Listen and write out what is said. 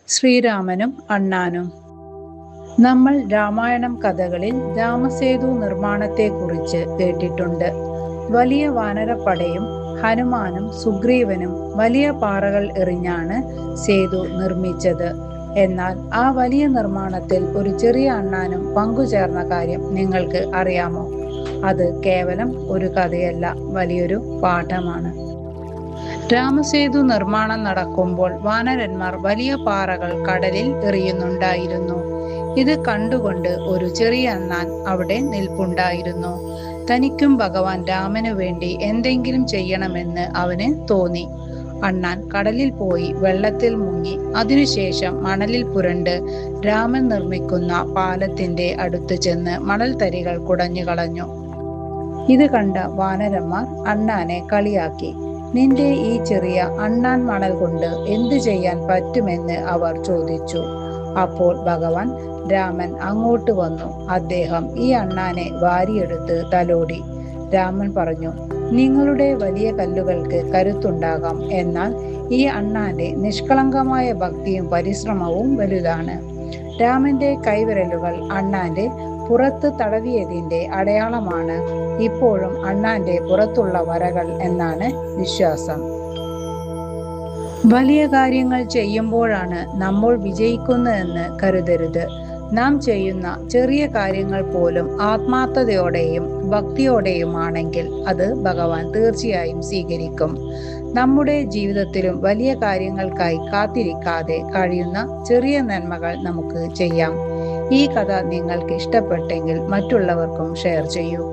ശ്രീരാമനും അണ്ണാനും. നമ്മൾ രാമായണം കഥകളിൽ രാമസേതു നിർമ്മാണത്തെക്കുറിച്ച് കേട്ടിട്ടുണ്ട്. വലിയ വാനരപ്പടയും ഹനുമാനും സുഗ്രീവനും വലിയ പാറകൾ എറിഞ്ഞാണ് സേതു നിർമ്മിച്ചത്. എന്നാൽ ആ വലിയ നിർമ്മാണത്തിൽ ഒരു ചെറിയ അണ്ണാനും പങ്കുചേർന്ന കാര്യം നിങ്ങൾക്ക് അറിയാമോ? അത് കേവലം ഒരു കഥയല്ല, വലിയൊരു പാഠമാണ്. രാമസേതു നിർമ്മാണം നടക്കുമ്പോൾ വാനരന്മാർ വലിയ പാറകൾ കടലിൽ എറിയുന്നുണ്ടായിരുന്നു. ഇത് കണ്ടുകൊണ്ട് ഒരു ചെറിയ അണ്ണാൻ അവിടെ നിൽപ്പുണ്ടായിരുന്നു. തനിക്കും ഭഗവാൻ രാമനു വേണ്ടി എന്തെങ്കിലും ചെയ്യണമെന്ന് അവന് തോന്നി. അണ്ണാൻ കടലിൽ പോയി വെള്ളത്തിൽ മുങ്ങി അതിനുശേഷം മണലിൽ പുരണ്ട് രാമൻ നിർമ്മിക്കുന്ന പാലത്തിന്റെ അടുത്ത് ചെന്ന് മണൽത്തരികൾ കുടഞ്ഞു കളഞ്ഞു. ഇത് കണ്ട വാനരന്മാർ അണ്ണാനെ കളിയാക്കി. നിന്റെ ഈ ചെറിയ അണ്ണാൻ മണൽ കൊണ്ട് എന്തു ചെയ്യാൻ പറ്റുമെന്ന് അവർ ചോദിച്ചു. അപ്പോൾ ഭഗവാൻ രാമൻ അങ്ങോട്ട് വന്നു. അദ്ദേഹം ഈ അണ്ണാനെ വാരിയെടുത്ത് തലോടി. രാമൻ പറഞ്ഞു, നിങ്ങളുടെ വലിയ കല്ലുകൾക്ക് കരുത്തുണ്ടാകാം, എന്നാൽ ഈ അണ്ണാന്റെ നിഷ്കളങ്കമായ ഭക്തിയും പരിശ്രമവും വലുതാണ്. രാമന്റെ കൈവിരലുകൾ അണ്ണാന്റെ പുറത്ത് തടവിയതിന്റെ അടയാളമാണ് ഇപ്പോഴും അണ്ണാന്റെ പുറത്തുള്ള വരകൾ എന്നാണ് വിശ്വാസം. വലിയ കാര്യങ്ങൾ ചെയ്യുമ്പോഴാണ് നമ്മൾ വിജയിക്കുന്നതെന്ന് കരുതരുത്. നാം ചെയ്യുന്ന ചെറിയ കാര്യങ്ങൾ പോലും ആത്മാർത്ഥതയോടെയും ഭക്തിയോടെയുമാണെങ്കിൽ അത് ഭഗവാൻ തീർച്ചയായും സ്വീകരിക്കും. നമ്മുടെ ജീവിതത്തിലും വലിയ കാര്യങ്ങൾക്കായി കാത്തിരിക്കാതെ കഴിയുന്ന ചെറിയ നന്മകൾ നമുക്ക് ചെയ്യാം. ഈ കഥ നിങ്ങൾക്ക് ഇഷ്ടപ്പെട്ടെങ്കിൽ മറ്റുള്ളവർക്കും ഷെയർ ചെയ്യൂ.